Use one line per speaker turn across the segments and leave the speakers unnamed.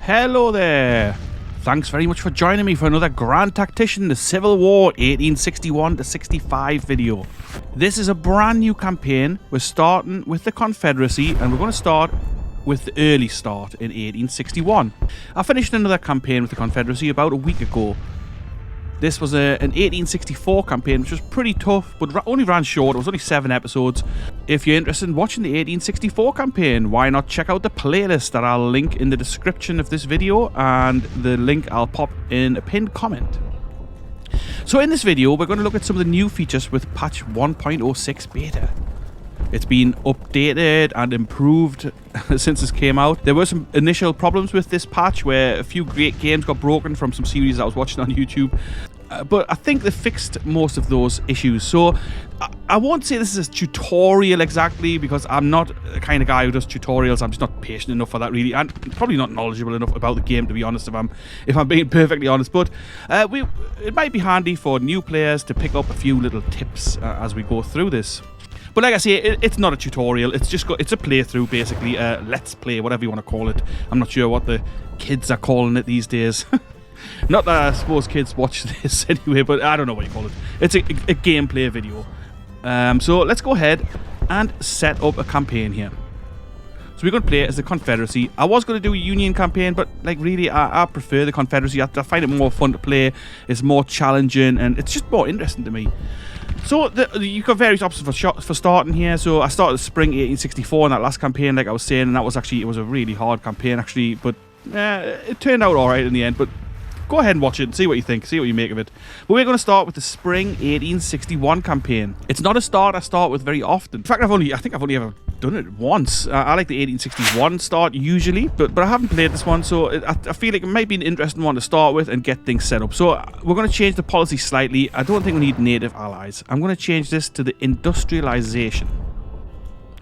Hello there! Thanks very much for joining me for another Grand Tactician, the Civil War 1861 to 65 video. This is a brand new campaign. We're starting with the Confederacy and we're going to start with the early start in 1861. I finished another campaign with the Confederacy about a week ago. This was an 1864 campaign, which was pretty tough, but only ran short. It was only 7 episodes. If you're interested in watching the 1864 campaign, why not check out the playlist that I'll link in the description of this video, and the link I'll pop in a pinned comment. So in this video, we're going to look at some of the new features with patch 1.06 beta. It's been updated and improved since this came out. There were some initial problems with this patch where a few great games got broken from some series I was watching on YouTube. But I think they fixed most of those issues. So I won't say this is a tutorial exactly, because I'm not the kind of guy who does tutorials. I'm just not patient enough for that, really, and probably not knowledgeable enough about the game, to be honest, if I'm being perfectly honest. But it might be handy for new players to pick up a few little tips as we go through this. But like I say, it's not a tutorial. It's a playthrough, basically. Let's play, whatever you want to call it. I'm not sure what the kids are calling it these days. Not that I suppose kids watch this anyway, but I don't know what you call it. It's a gameplay video. So let's go ahead and set up a campaign here. So we're going to play as the Confederacy. I was going to do a Union campaign, but like really, I prefer the Confederacy. I find it more fun to play. It's more challenging, and it's just more interesting to me. So you've got various options for starting here. So I started spring 1864 in that last campaign, like I was saying, and that was actually, it was a really hard campaign actually, but it turned out all right in the end. But go ahead and watch it and see what you think, see what you make of it. But we're going to start with the spring 1861 campaign. It's not a start I start with very often. In fact, I think I've only ever done it once. I like the 1861 start usually, but I haven't played this one, so I feel like it might be an interesting one to start with and get things set up. So we're going to change the policy slightly. I don't think we need native allies. I'm going to change this to the industrialization.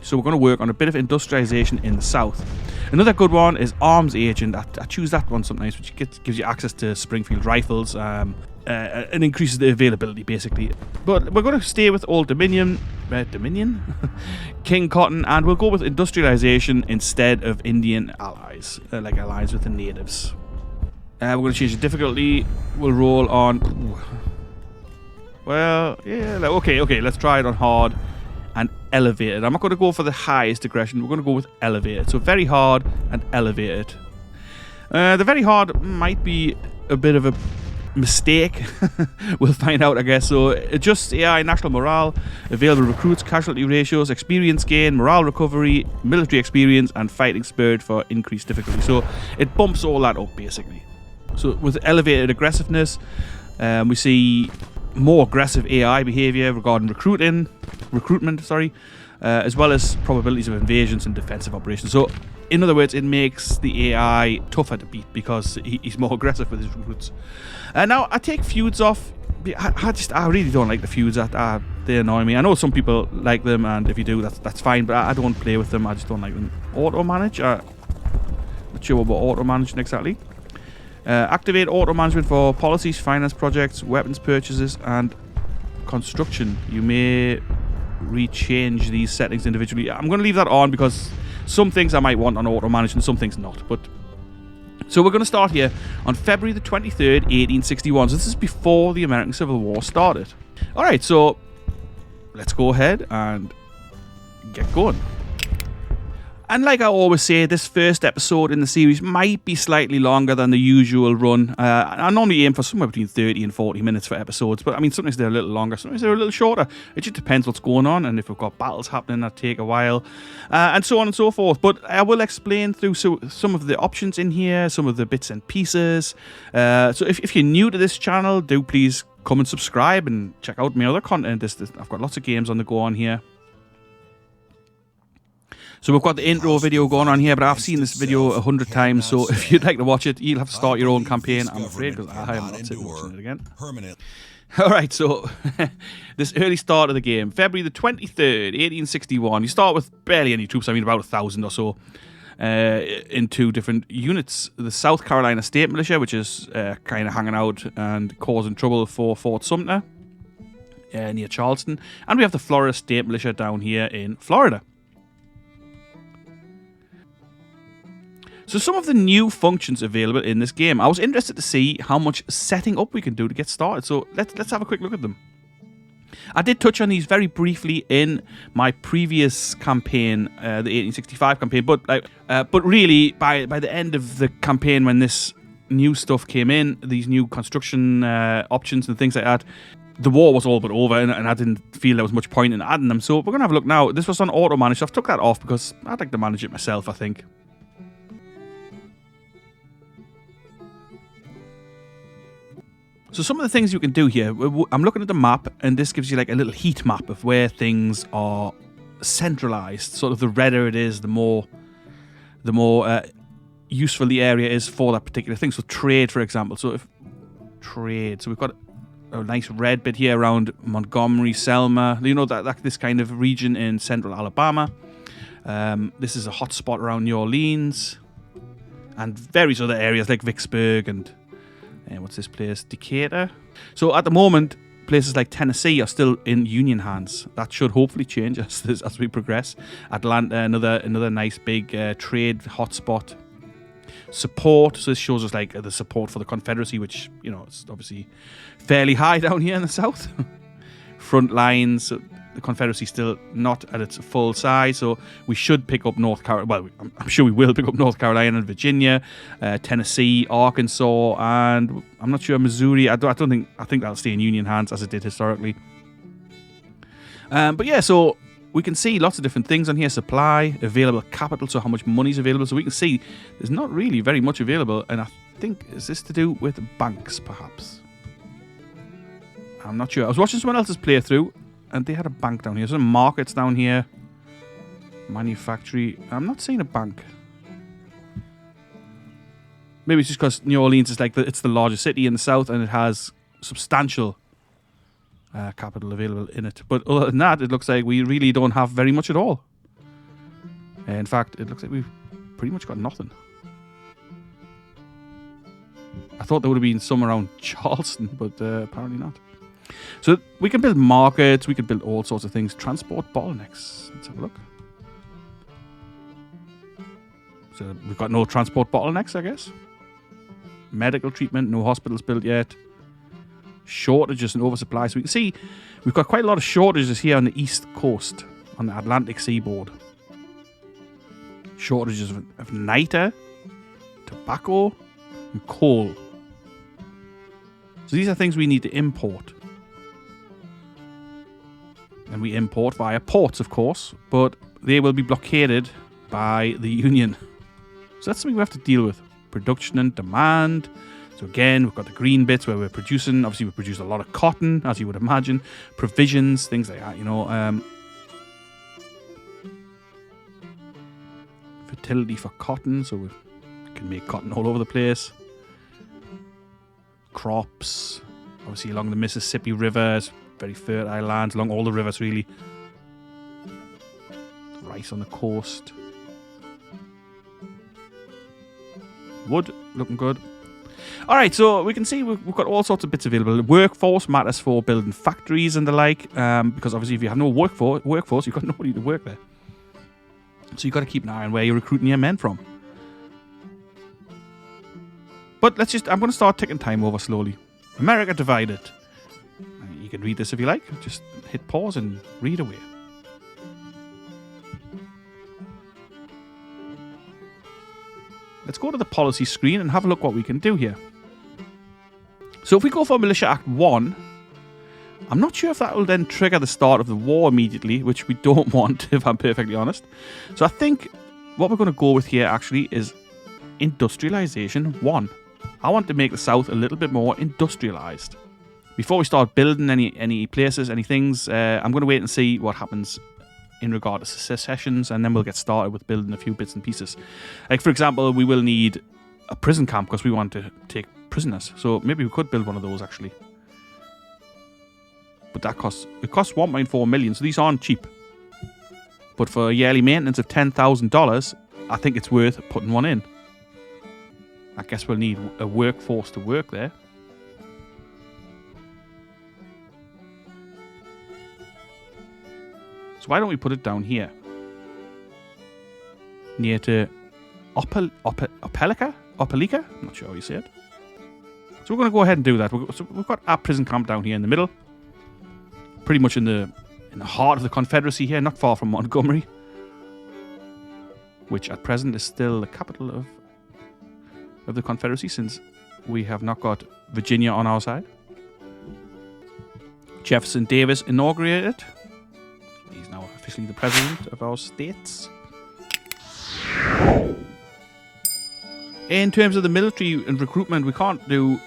So we're going to work on a bit of industrialization in the south. Another good one is arms agent. I choose that one sometimes, which gives you access to Springfield rifles and increases the availability, basically. But we're going to stay with Old Dominion, King Cotton, and we'll go with industrialization instead of Indian allies, like allies with the natives. We're going to change the difficulty. We'll roll on. Well, yeah, okay, let's try it on hard and elevated. I'm not going to go for the highest aggression. We're going to go with elevated. So very hard and elevated. The very hard might be a bit of a mistake. We'll find out, I guess. So adjust AI, national morale, available recruits, casualty ratios, experience gain, morale recovery, military experience, and fighting spirit for increased difficulty. So it bumps all that up, basically. So with elevated aggressiveness, we see more aggressive AI behavior regarding recruitment, as well as probabilities of invasions and defensive operations. So in other words, it makes the AI tougher to beat because he's more aggressive with his recruits. Now I take feuds off. I really don't like the feuds. They annoy me. I know some people like them, and if you do, that's fine, but I don't play with them. I just don't like them. Auto manage. Not sure what auto managing exactly. Activate auto management for policies, finance projects, weapons purchases, and construction. You may rechange these settings individually. I'm going to leave that on because some things I might want on auto management, some things not. But so we're going to start here on February the 23rd, 1861. So this is before the American Civil War started. All right, so let's go ahead and get going. And like I always say, this first episode in the series might be slightly longer than the usual run. I normally aim for somewhere between 30 and 40 minutes for episodes, but I mean, sometimes they're a little longer, sometimes they're a little shorter. It just depends what's going on, and if we've got battles happening that take a while, and so on and so forth. But I will explain through some of the options in here, some of the bits and pieces. So if you're new to this channel, do please come and subscribe and check out my other content. I've got lots of games on the go on here. So we've got the intro video going on here, but I've seen this video 100 times, so if you'd like to watch it, you'll have to start your own campaign, I'm afraid, because I am not sitting watching it again. Alright, so this early start of the game, February the 23rd, 1861. You start with barely any troops, I mean about 1,000 or so. into different units. The South Carolina State Militia, which is kind of hanging out and causing trouble for Fort Sumter near Charleston. And we have the Florida State Militia down here in Florida. So some of the new functions available in this game. I was interested to see how much setting up we can do to get started. So let's have a quick look at them. I did touch on these very briefly in my previous campaign, the 1865 campaign, but really by the end of the campaign, when this new stuff came in, these new construction options and things like that, the war was all but over, and I didn't feel there was much point in adding them. So we're going to have a look now. This was on auto manage, so I've took that off because I'd like to manage it myself, I think. So some of the things you can do here, I'm looking at the map, and this gives you like a little heat map of where things are centralized. Sort of the redder it is, the more useful the area is for that particular thing. So trade, for example. So we've got a nice red bit here around Montgomery, Selma. You know, that this kind of region in central Alabama. This is a hot spot around New Orleans, and various other areas like Vicksburg and what's this place? Decatur. So at the moment, places like Tennessee are still in Union hands. That should hopefully change as we progress. Atlanta, another nice big trade hotspot. Support. So this shows us like the support for the Confederacy, which, you know, it's obviously fairly high down here in the South. Front lines. The Confederacy still not at its full size, so we should pick up North Carolina. Well, I'm sure we will pick up North Carolina and Virginia, Tennessee, Arkansas, and I'm not sure Missouri. I think that'll stay in Union hands as it did historically. But yeah, so we can see lots of different things on here. Supply, available capital, so how much money is available. So we can see there's not really very much available, and I think, is this to do with banks, perhaps? I'm not sure. I was watching someone else's playthrough, and they had a bank down here. Some markets down here. Manufactory. I'm not seeing a bank. Maybe it's just because New Orleans is like it's the largest city in the South, and it has substantial capital available in it. But other than that, it looks like we really don't have very much at all. In fact, it looks like we've pretty much got nothing. I thought there would have been some around Charleston, but apparently not. So we can build markets, we can build all sorts of things. Transport bottlenecks. Let's have a look. So we've got no transport bottlenecks, I guess. Medical treatment, no hospitals built yet. Shortages and oversupply. So we can see we've got quite a lot of shortages here on the east coast, on the Atlantic seaboard. Shortages of niter, tobacco, and coal. So these are things we need to import. And we import via ports, of course, but they will be blockaded by the Union. So that's something we have to deal with. Production and demand. So again, we've got the green bits where we're producing. Obviously, we produce a lot of cotton, as you would imagine. Provisions, things like that, you know. Fertility for cotton, so we can make cotton all over the place. Crops, obviously along the Mississippi River, it's very fertile lands, along all the rivers really. Rice on the coast. Wood, looking good. Alright, so we can see we've got all sorts of bits available. Workforce matters for building factories and the like, because obviously if you have no workforce, you've got nobody to work there. So you've got to keep an eye on where you're recruiting your men from. But I'm going to start ticking time over slowly. America divided. You can read this if you like. Just hit pause and read away. Let's go to the policy screen and have a look what we can do here. So if we go for Militia Act 1, I'm not sure if that will then trigger the start of the war immediately, which we don't want, if I'm perfectly honest. So I think what we're going to go with here actually is Industrialization 1. I want to make the South a little bit more industrialized. Before we start building any places, any things, I'm going to wait and see what happens in regard to secessions, and then we'll get started with building a few bits and pieces. Like, for example, we will need a prison camp because we want to take prisoners. So maybe we could build one of those, actually. But it costs 1.4 million, so these aren't cheap. But for a yearly maintenance of $10,000, I think it's worth putting one in. I guess we'll need a workforce to work there. So why don't we put it down here? Near to Opelika? I'm not sure how you say it. So we're going to go ahead and do that. So we've got our prison camp down here in the middle. Pretty much in the heart of the Confederacy here, not far from Montgomery. Which at present is still the capital of the Confederacy, since we have not got Virginia on our side. Jefferson Davis inaugurated. He's now officially the president of our states. In terms of the military and recruitment, we can't do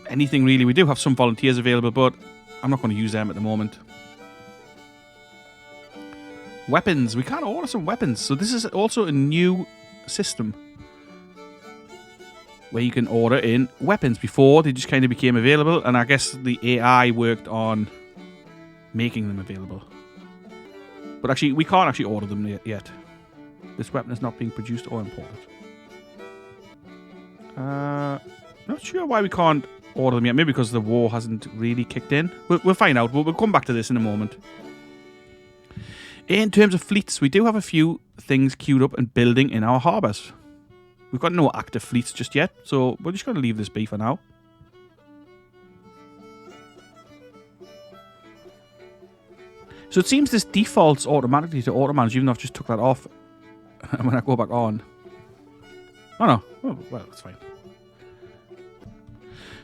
anything really. We do have some volunteers available, but I'm not going to use them at the moment. Weapons. We can order some weapons. So this is also a new system where you can order in weapons. Before, they just kind of became available, and I guess the AI worked on making them available. But actually, we can't actually order them yet. This weapon is not being produced or imported. Not sure why we can't order them yet. Maybe because the war hasn't really kicked in. We'll find out. We'll come back to this in a moment. In terms of fleets, we do have a few things queued up and building in our harbours. We've got no active fleets just yet, so we're just going to leave this be for now. So it seems this defaults automatically to auto-manage, even though I've just took that off. And when I go back on... Oh no. Oh, well, that's fine.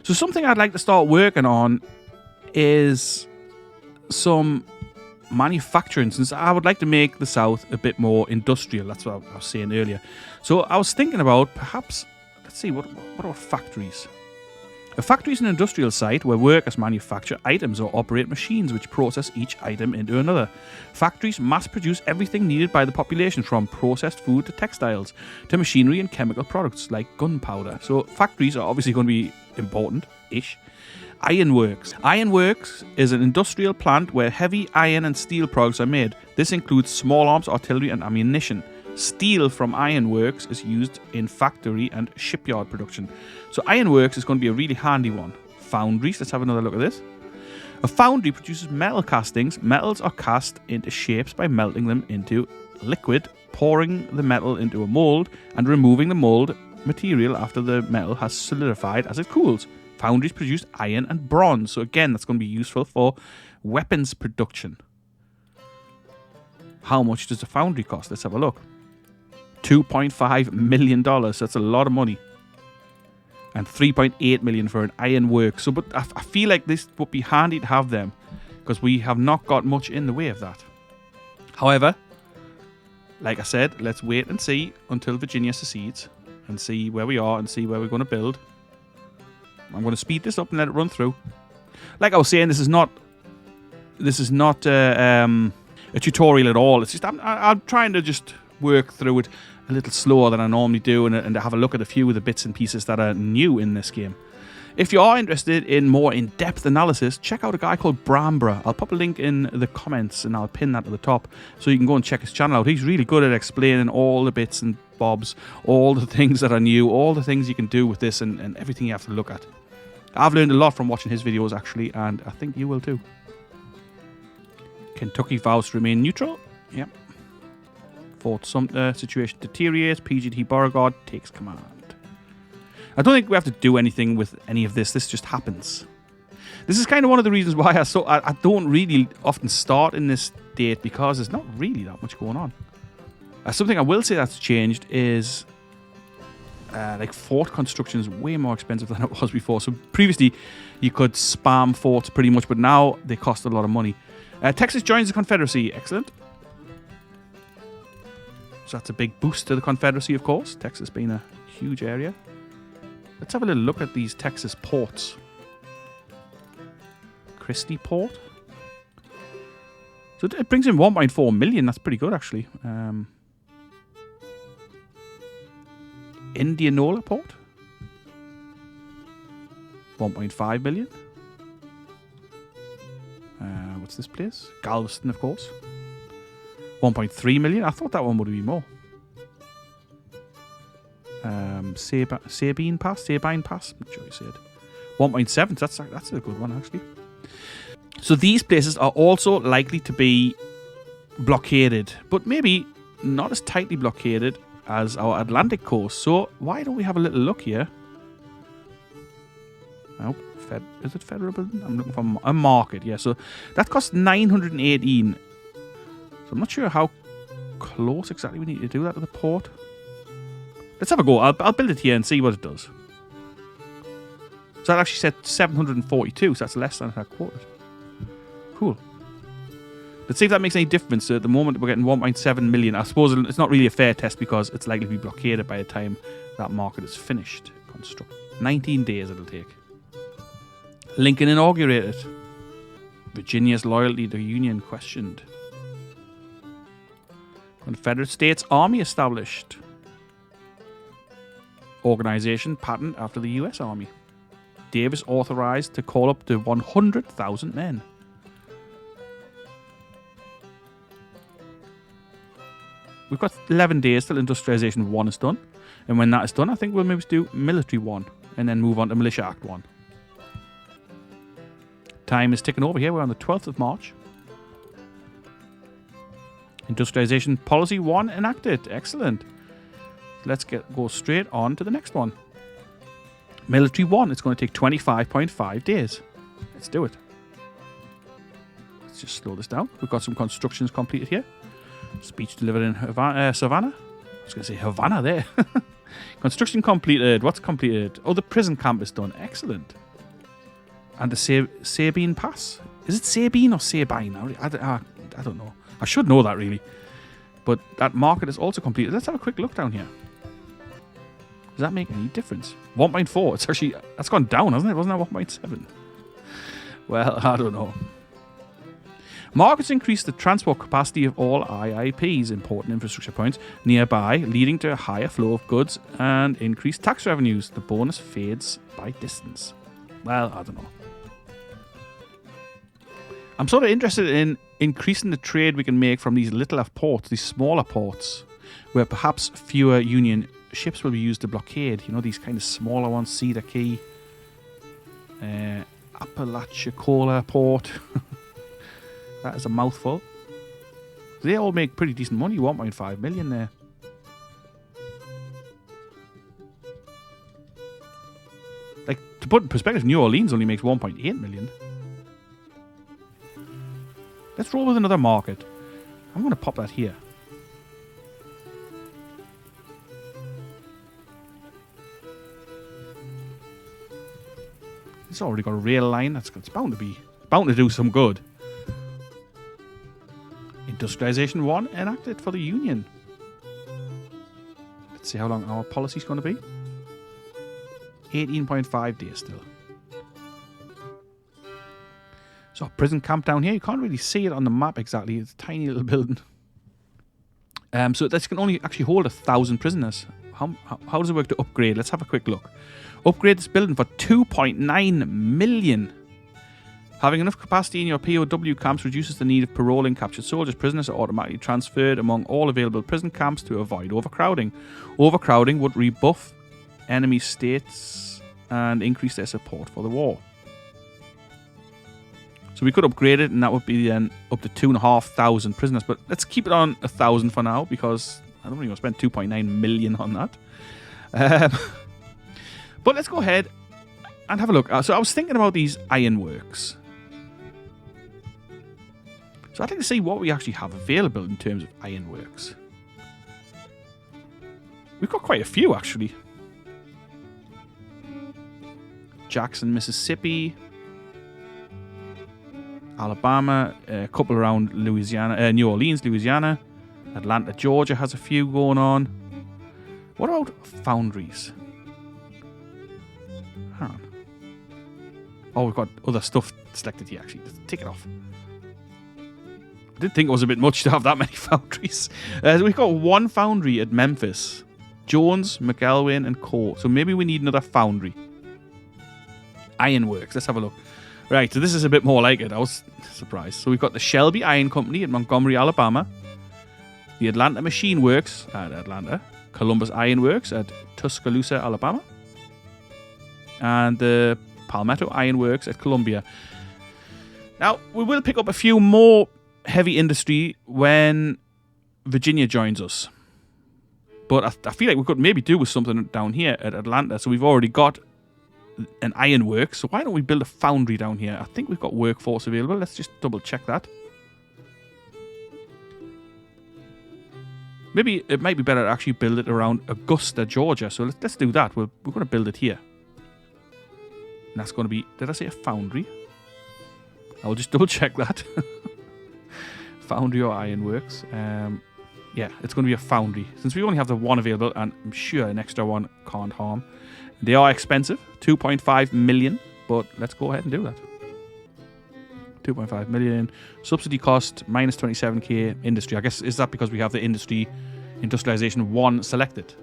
So something I'd like to start working on is some manufacturing, since I would like to make the South a bit more industrial. That's what I was saying earlier. So I was thinking about perhaps, let's see, what about factories? A factory is an industrial site where workers manufacture items or operate machines which process each item into another. Factories mass produce everything needed by the population, from processed food to textiles to machinery and chemical products like gunpowder. So factories are obviously going to be important-ish. Ironworks. Ironworks is an industrial plant where heavy iron and steel products are made. This includes small arms, artillery and ammunition. Steel from ironworks is used in factory and shipyard production. So ironworks is going to be a really handy one. Foundries. Let's have another look at this. A foundry produces metal castings. Metals are cast into shapes by melting them into liquid, pouring the metal into a mold, and removing the mold material after the metal has solidified as it cools. Foundries produce iron and bronze. So again, that's going to be useful for weapons production. How much does a foundry cost? Let's have a look. $2.5 million. That's a lot of money. And $3.8 million for an ironwork. So, but I feel like this would be handy to have them, because we have not got much in the way of that. However, like I said, let's wait and see until Virginia secedes and see where we are and see where we're going to build. I'm going to speed this up and let it run through. Like I was saying, this is not a tutorial at all. It's just I'm trying to just work through it a little slower than I normally do, and have a look at a few of the bits and pieces that are new in this game. If you are interested in more in-depth analysis, check out a guy called Brambra. I'll pop a link in the comments and I'll pin that to the top so you can go and check his channel out. He's really good at explaining all the bits and bobs, all the things that are new, all the things you can do with this, and everything you have to look at. I've learned a lot from watching his videos, actually, and I think you will too. Kentucky vows to remain neutral. Yep. Fort Sumter, situation deteriorates. PGT Beauregard takes command. I don't think we have to do anything with any of this. This just happens. This is kind of one of the reasons why I don't really often start in this date, because there's not really that much going on. Something I will say that's changed is like fort construction is way more expensive than it was before. So previously you could spam forts pretty much, but now they cost a lot of money. Texas joins the Confederacy. Excellent. So that's a big boost to the Confederacy, of course. Texas being a huge area. Let's have a little look at these Texas ports. Christie Port. So it brings in 1.4 million. That's pretty good, actually. Indianola Port. 1.5 million. What's this place? Galveston, of course. 1.3 million. I thought that one would be more. Sabine Pass. I'm not sure you said 1.7. That's a good one actually. So these places are also likely to be blockaded, but maybe not as tightly blockaded as our Atlantic coast. So why don't we have a little look here? Oh, is it Federal Building? I'm looking for a market. Yeah, so that costs 918. So I'm not sure how close exactly we need to do that to the port. Let's have a go. I'll build it here and see what it does. So that actually said 742, so that's less than I quoted. Cool. Let's see if that makes any difference. At the moment, we're getting 1.7 million. I suppose it's not really a fair test because it's likely to be blockaded by the time that market is finished. Construct. 19 days it'll take. Lincoln inaugurated. Virginia's loyalty to the Union questioned. Confederate States Army established. Organization patterned after the US Army. Davis authorized to call up to 100,000 men. We've got 11 days till Industrialization 1 is done. And when that is done, I think we'll maybe do Military 1 and then move on to Militia Act 1. Time is ticking over here. We're on the 12th of March. Industrialization Policy 1 enacted. Excellent. Let's go straight on to the next one. Military 1. It's going to take 25.5 days. Let's do it. Let's just slow this down. We've got some constructions completed here. Speech delivered in Savannah. I was going to say Havana there. Construction completed. What's completed? Oh, the prison camp is done. Excellent. And the Sabine Pass. Is it Sabine or Sabine? I don't know. I should know that really. But that market is also completed. Let's have a quick look down here. Does that make any difference? 1.4. It's actually, that's gone down, hasn't it? Wasn't that 1.7? Well, I don't know. Markets increase the transport capacity of all IIPs, important infrastructure points, nearby, leading to a higher flow of goods and increased tax revenues. The bonus fades by distance. Well, I don't know. I'm sort of interested in increasing the trade we can make from these littler ports, these smaller ports, where perhaps fewer Union ships will be used to blockade. You know, these kind of smaller ones, Cedar Key, Apalachicola Port. That is a mouthful. They all make pretty decent money, 1.5 million there. Like, to put in perspective, New Orleans only makes 1.8 million. Let's roll with another market. I'm going to pop that here. It's already got a rail line. It's bound to do some good. Industrialization 1 enacted for the Union. Let's see how long our policy is going to be. 18.5 days still. So prison camp down here. You can't really see it on the map exactly. It's a tiny little building. So this can only actually hold 1,000 prisoners. How does it work to upgrade? Let's have a quick look. Upgrade this building for 2.9 million. Having enough capacity in your POW camps reduces the need of paroling captured soldiers. Prisoners are automatically transferred among all available prison camps to avoid overcrowding. Overcrowding would rebuff enemy states and increase their support for the war. So we could upgrade it, and that would be then up to 2,500 prisoners. But let's keep it on 1,000 for now, because I don't really want to spend 2.9 million on that. But let's go ahead and have a look. So I was thinking about these ironworks. So I'd like to see what we actually have available in terms of ironworks. We've got quite a few, actually. Jackson, Mississippi. Alabama. A couple around Louisiana, New Orleans, Louisiana. Atlanta, Georgia has a few going on. What about foundries? Hang on. Oh, we've got other stuff selected here, actually. Let's take it off. I did think it was a bit much to have that many foundries. We've got one foundry at Memphis. Jones, McElwain, and Co. So maybe we need another foundry. Ironworks. Let's have a look. Right, so this is a bit more like it. I was surprised. So we've got the Shelby Iron Company at Montgomery, Alabama. The Atlanta Machine Works at Atlanta. Columbus Iron Works at Tuscaloosa, Alabama. And the Palmetto Iron Works at Columbia. Now, we will pick up a few more heavy industry when Virginia joins us. But I feel like we could maybe do with something down here at Atlanta. So we've already got an iron works. So why don't we build a foundry down here? I think we've got workforce available. Let's just double check that. Maybe it might be better to actually build it around Augusta, Georgia. So let's do that. We're going to build it here. And that's going to be... Did I say a foundry? I'll just double check that. Foundry or ironworks. Yeah, it's going to be a foundry. Since we only have the one available, and I'm sure an extra one can't harm. They are expensive. 2.5 million. But let's go ahead and do that. 2.5 million. Subsidy cost, minus 27k. Industry. I guess, is that because we have the industrialization 1 selected?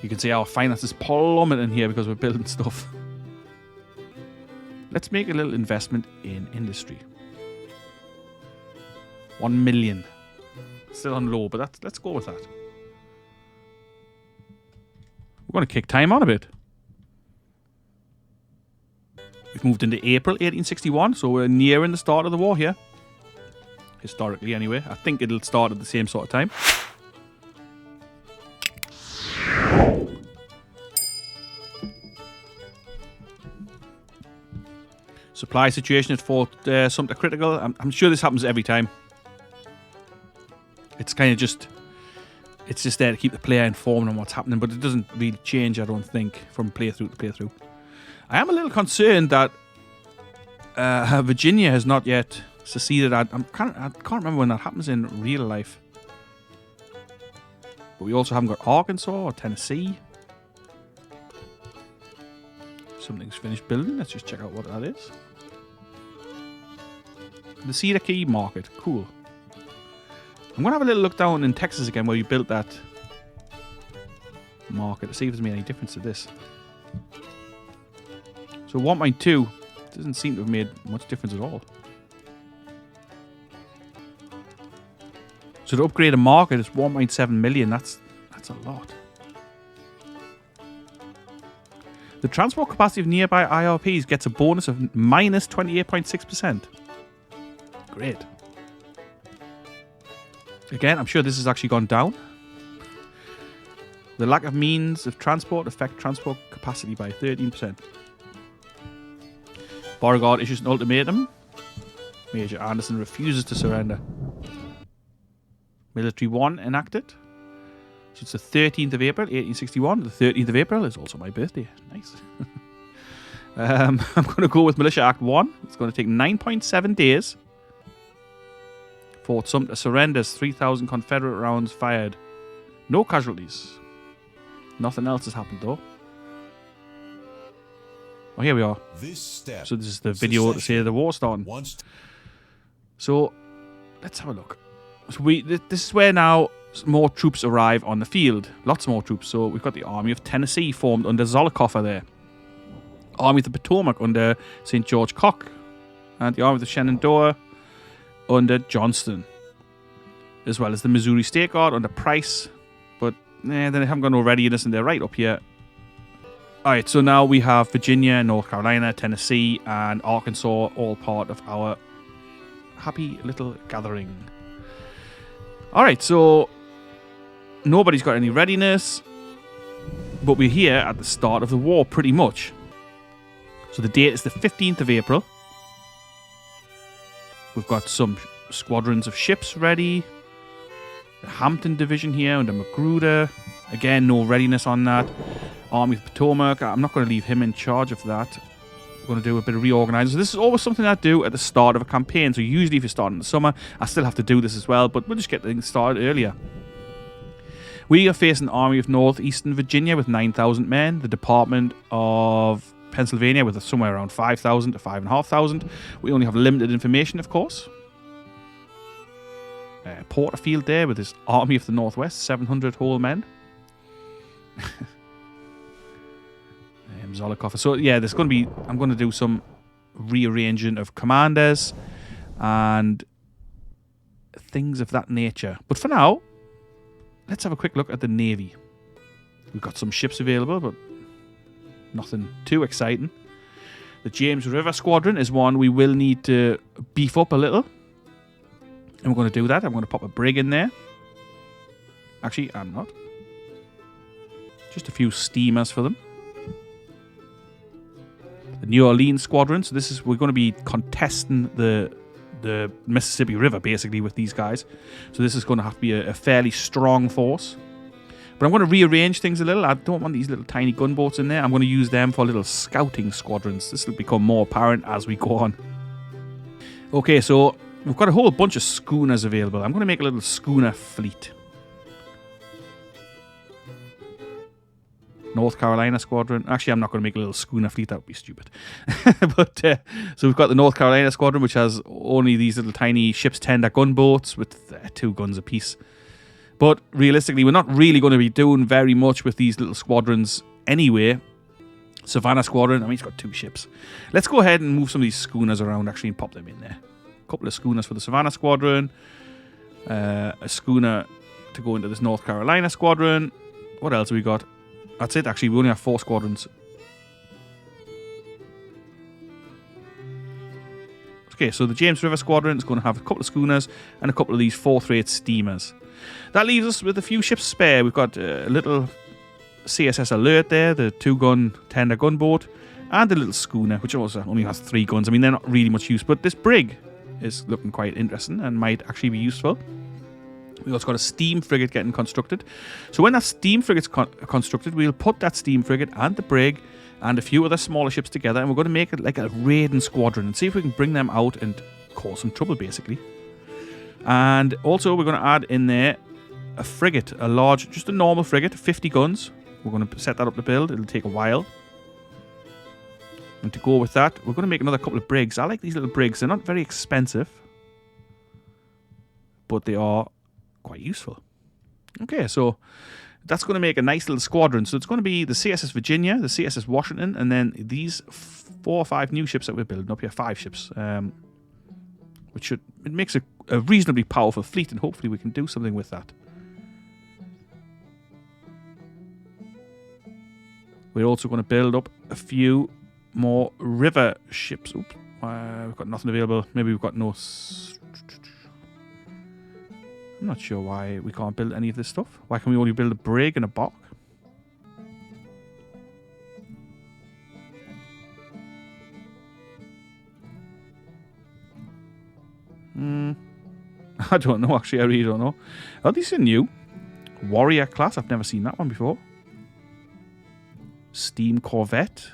You can see our finances plummeting here because we're building stuff. Let's make a little investment in industry. 1 million. Still on low, but let's go with that. We're going to kick time on a bit. We've moved into April 1861, so we're nearing the start of the war here. Historically, anyway. I think it'll start at the same sort of time. Supply situation at Fort Sumter critical. I'm sure this happens every time. It's kind of just... It's just there to keep the player informed on what's happening, but it doesn't really change, I don't think, from playthrough to playthrough. I am a little concerned that Virginia has not yet seceded. I can't remember when that happens in real life. But we also haven't got Arkansas or Tennessee. Something's finished building. Let's just check out what that is. The Cedar Key Market. Cool. I'm going to have a little look down in Texas again where you built that market to see if there's made any difference to this. So 1.2 doesn't seem to have made much difference at all. So to upgrade a market is 1.7 million. That's a lot. The transport capacity of nearby IRPs gets a bonus of minus 28.6%. Great. Again, I'm sure this has actually gone down. The lack of means of transport affect transport capacity by 13%. Beauregard issues an ultimatum. Major Anderson refuses to surrender. Military 1 enacted. So it's the 13th of April, 1861. The 13th of April is also my birthday. Nice. I'm going to go with Militia Act 1. It's going to take 9.7 days. Fort Sumter surrenders. 3,000 Confederate rounds fired. No casualties. Nothing else has happened though. Oh, here we are. So this is the video to say the war's starting. So let's have a look. So this is where now more troops arrive on the field. Lots more troops. So we've got the Army of Tennessee formed under Zollicoffer there. Army of the Potomac under St. George Koch. And the Army of the Shenandoah under Johnston. As well as the Missouri State Guard under Price. But they haven't got no readiness and they're right up here. Alright, so now we have Virginia, North Carolina, Tennessee, and Arkansas all part of our happy little gathering. Alright, so nobody's got any readiness, but we're here at the start of the war pretty much. So the date is the 15th of April. We've got some squadrons of ships ready. The Hampton Division here under Magruder. Again, no readiness on that. Army of the Potomac. I'm not going to leave him in charge of that. We're going to do a bit of reorganizing. So this is always something I do at the start of a campaign. So usually if you're starting in the summer, I still have to do this as well, but we'll just get things started earlier. We are facing the Army of Northeastern Virginia with 9,000 men. The Department of Pennsylvania with somewhere around 5,000 to 5,500. We only have limited information, of course. Porterfield there with his Army of the Northwest, 700 whole men. Zollicoffer. So yeah, there's going to be... I'm going to do some rearranging of commanders and things of that nature. But for now, let's have a quick look at the Navy. We've got some ships available, but nothing too exciting. The James River Squadron is one we will need to beef up a little. And we're going to do that. I'm going to pop a brig in there. Actually, I'm not. Just a few steamers for them. The New Orleans Squadron. So we're going to be contesting the Mississippi River, basically, with these guys. So this is going to have to be a fairly strong force. But I'm going to rearrange things a little. I don't want these little tiny gunboats in there. I'm going to use them for little scouting squadrons. This will become more apparent as we go on. Okay, so we've got a whole bunch of schooners available. I'm going to make a little schooner fleet. North Carolina Squadron. Actually, I'm not going to make a little schooner fleet. That would be stupid. But so we've got the North Carolina Squadron, which has only these little tiny ship's tender gunboats with 2 guns apiece. But realistically, we're not really going to be doing very much with these little squadrons anyway. Savannah Squadron, I mean, it's got 2 ships. Let's go ahead and move some of these schooners around, actually, and pop them in there. A couple of schooners for the Savannah Squadron. A schooner to go into this North Carolina Squadron. What else have we got? That's it, actually. We only have 4 squadrons. Okay, so the James River Squadron is going to have a couple of schooners and a couple of these 4th rate steamers. That leaves us with a few ships spare. We've got a little CSS Alert there, the 2-gun tender gunboat, and the little schooner, which also only has 3 guns. I mean, they're not really much use, but this brig is looking quite interesting and might actually be useful. We've also got a steam frigate getting constructed. So when that steam frigate's constructed, we'll put that steam frigate and the brig and a few other smaller ships together, and we're going to make it like a raiding squadron and see if we can bring them out and cause some trouble, basically. And also, we're going to add in there a frigate, a large, just a normal frigate, 50 guns. We're going to set that up to build. It'll take a while. And to go with that, we're going to make another couple of brigs. I like these little brigs. They're not very expensive, but they are quite useful. Okay, so that's going to make a nice little squadron. So it's going to be the CSS Virginia, the CSS Washington, and then these 4 or 5 new ships that we're building up here. 5 ships. It makes a reasonably powerful fleet, and hopefully we can do something with that. We're also going to build up a few more river ships. Oops, we've got nothing available. Maybe we've got no... I'm not sure why we can't build any of this stuff. Why can we only build a brig and a bark? I don't know, actually. I really don't know. Oh, these are new. Warrior class. I've never seen that one before. Steam Corvette.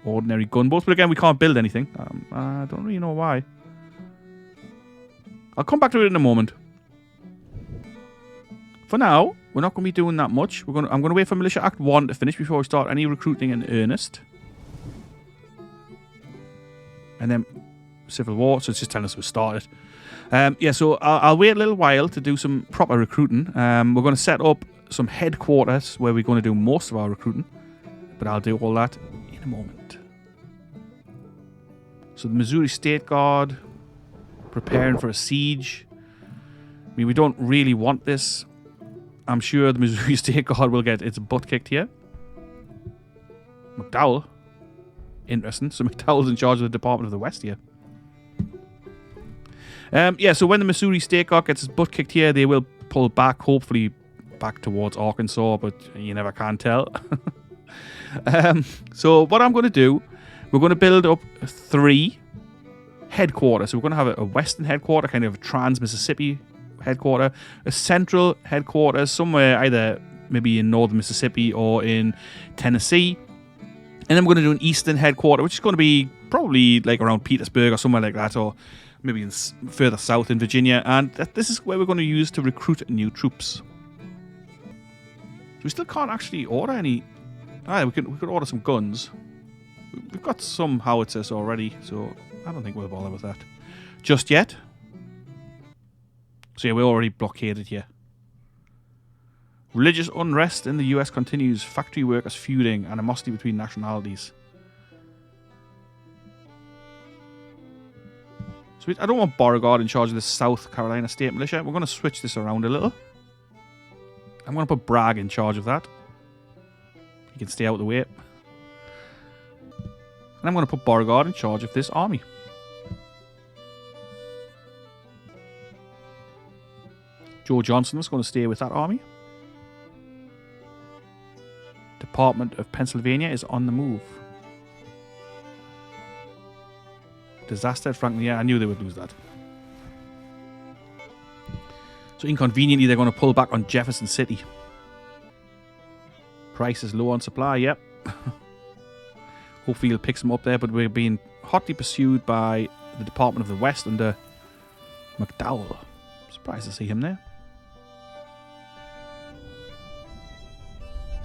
Ordinary gunboats. But again, we can't build anything. I don't really know why. I'll come back to it in a moment. For now, we're not going to be doing that much. I'm going to wait for Militia Act 1 to finish before we start any recruiting in earnest. And then Civil War, so it's just telling us we started. Yeah, so I'll wait a little while to do some proper recruiting. We're going to set up some headquarters where we're going to do most of our recruiting. But I'll do all that in a moment. So the Missouri State Guard, preparing for a siege. I mean, we don't really want this. I'm sure the Missouri State Guard will get its butt kicked here. McDowell. Interesting. So McDowell's in charge of the Department of the West here. Yeah, so when the Missouri State Guard gets its butt kicked here, they will pull back, hopefully back towards Arkansas, but you never can tell. So what I'm going to do, we're going to build up 3 headquarters. So we're going to have a western headquarter, kind of a trans-Mississippi headquarter, a central headquarters somewhere either maybe in northern Mississippi or in Tennessee. And then we're going to do an eastern headquarter, which is going to be probably like around Petersburg or somewhere like that, or maybe further south in Virginia. And this is where we're going to use to recruit new troops. So we still can't actually order any... we could order some guns. We've got some howitzers already, so I don't think we'll bother with that just yet. So yeah, we're already blockaded here. Religious unrest in the US continues. Factory workers feuding. Animosity between nationalities. So I don't want Beauregard in charge of the South Carolina State Militia. We're going to switch this around a little. I'm going to put Bragg in charge of that. He can stay out of the way. And I'm going to put Beauregard in charge of this army. Joe Johnson is going to stay with that army. Department of Pennsylvania is on the move. Disaster at Franklin. Yeah, I knew they would lose that. So inconveniently, they're going to pull back on Jefferson City. Price is low on supply, yep. Hopefully he'll pick some up there, but we're being hotly pursued by the Department of the West under McDowell. Surprised to see him there.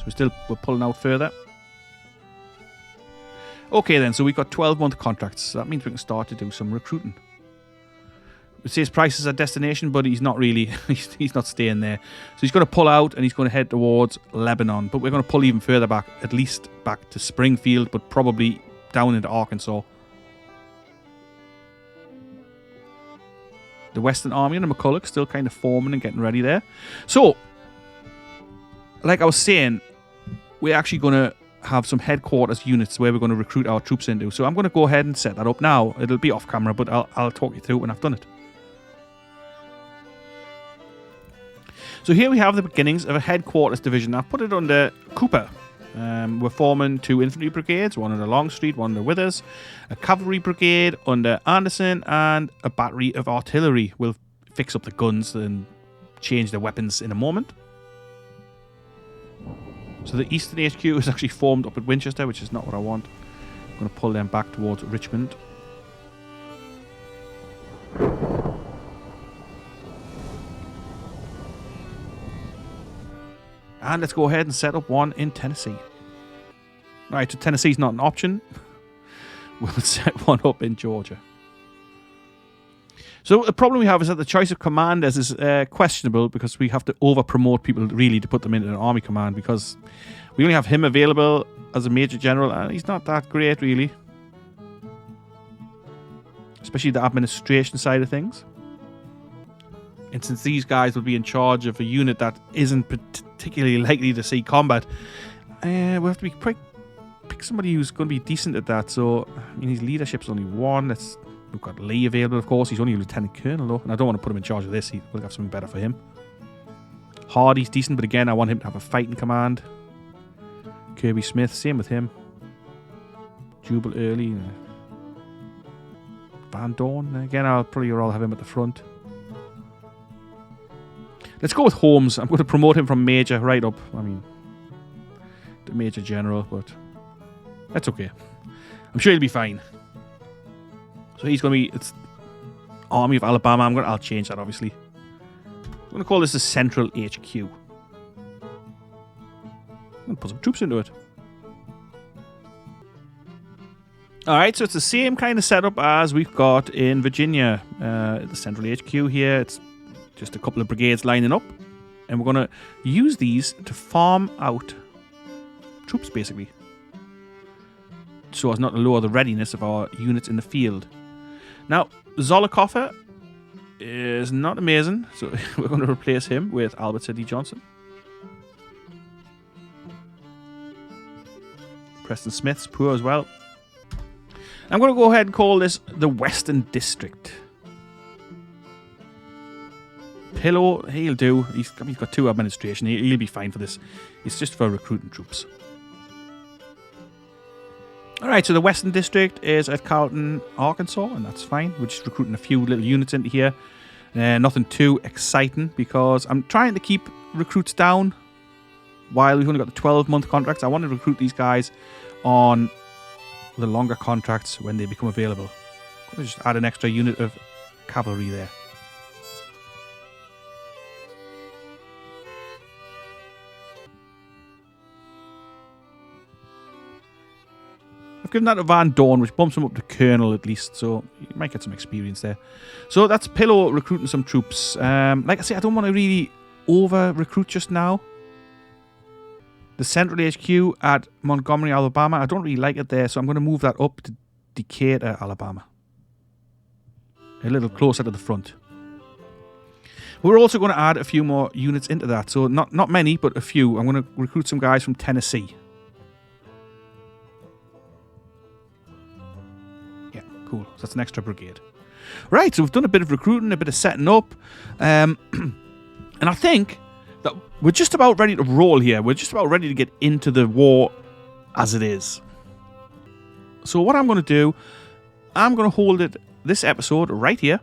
So we're pulling out further. Okay then, so we've got 12-month contracts. So that means we can start to do some recruiting. It says Price is a destination, but he's not really. He's not staying there. So he's going to pull out and he's going to head towards Lebanon. But we're going to pull even further back, at least back to Springfield, but probably down into Arkansas. The Western Army under McCulloch still kind of forming and getting ready there. So, like I was saying, we're actually going to have some headquarters units where we're going to recruit our troops into. So I'm going to go ahead and set that up now. It'll be off camera, but I'll talk you through it when I've done it. So here we have the beginnings of a headquarters division. I've put it under Cooper. We're forming 2 infantry brigades, one under Longstreet, one under Withers, a cavalry brigade under Anderson, and a battery of artillery. We'll fix up the guns and change their weapons in a moment. So the Eastern HQ is actually formed up at Winchester, which is not what I want. I'm going to pull them back towards Richmond. And let's go ahead and set up one in Tennessee. Right, so Tennessee's not an option. We'll set one up in Georgia. So the problem we have is that the choice of commanders is questionable, because we have to over-promote people really to put them into an army command, because we only have him available as a major general, and he's not that great really. Especially the administration side of things. And since these guys will be in charge of a unit that isn't particularly likely to see combat, we have to pick somebody who's going to be decent at that. So, I mean, his leadership's only 1. We've got Lee available, of course. He's only a lieutenant colonel, though, and I don't want to put him in charge of this. We'll have something better for him. Hardy's decent, but again, I want him to have a fighting command. Kirby Smith, same with him. Jubal Early. Van Dorn. Again, I'll probably rather have him at the front. Let's go with Holmes. I'm going to promote him from Major right up. I mean, to Major General, but that's okay. I'm sure he'll be fine. So he's going to be... It's Army of Alabama. I'll change that, obviously. I'm going to call this the Central HQ. I'm going to put some troops into it. Alright, so it's the same kind of setup as we've got in Virginia. The Central HQ here. It's just a couple of brigades lining up, and we're going to use these to farm out troops, basically, so as not to lower the readiness of our units in the field. Now, Zollicoffer is not amazing, so we're going to replace him with Albert Sidney Johnson. Preston Smith's poor as well. I'm going to go ahead and call this the Western District. Pillow, he'll do. He's got 2 administration. He'll be fine for this. It's just for recruiting troops. Alright, so the Western District is at Carlton, Arkansas, and that's fine. We're just recruiting a few little units into here. Nothing too exciting, because I'm trying to keep recruits down while we've only got the 12-month contracts. I want to recruit these guys on the longer contracts when they become available. I'm going to just add an extra unit of cavalry there. I've given that to Van Dorn, which bumps him up to Colonel at least, so you might get some experience there. So that's Pillow recruiting some troops. Like I say, I don't want to really over-recruit just now. The Central HQ at Montgomery, Alabama, I don't really like it there, so I'm going to move that up to Decatur, Alabama. A little closer to the front. We're also going to add a few more units into that. So not many, but a few. I'm going to recruit some guys from Tennessee. Yeah, cool. So that's an extra brigade. Right, so we've done a bit of recruiting, a bit of setting up. And I think that we're just about ready to roll here. We're just about ready to get into the war as it is. So what I'm going to do, I'm going to hold this episode right here.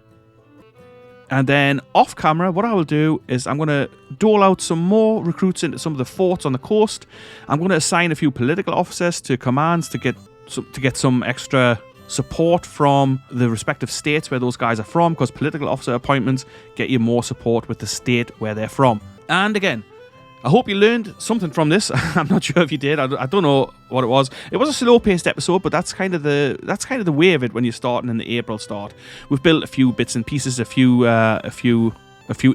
And then off camera, what I will do is I'm going to dole out some more recruits into some of the forts on the coast. I'm going to assign a few political officers to commands to get some extra support from the respective states where those guys are from, because political officer appointments get you more support with the state where they're from. And again, I hope you learned something from this. I'm not sure if you did. I don't know what it was. It was a slow-paced episode, but that's kind of the way of it when you're starting in the April start. We've built a few bits and pieces, a few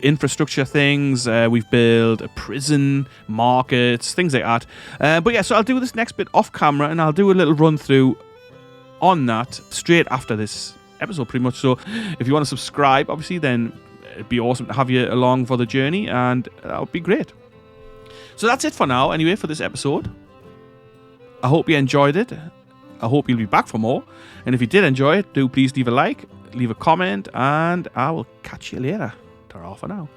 infrastructure things. We've built a prison, markets, things like that. But yeah, so I'll do this next bit off camera, and I'll do a little run through on that straight after this episode, pretty much. So if you want to subscribe, obviously, then it'd be awesome to have you along for the journey, and that would be great. So that's it for now, anyway, for this episode. I hope you enjoyed it. I hope you'll be back for more. And if you did enjoy it, do please leave a like, leave a comment, and I will catch you later. Ta-ra for now.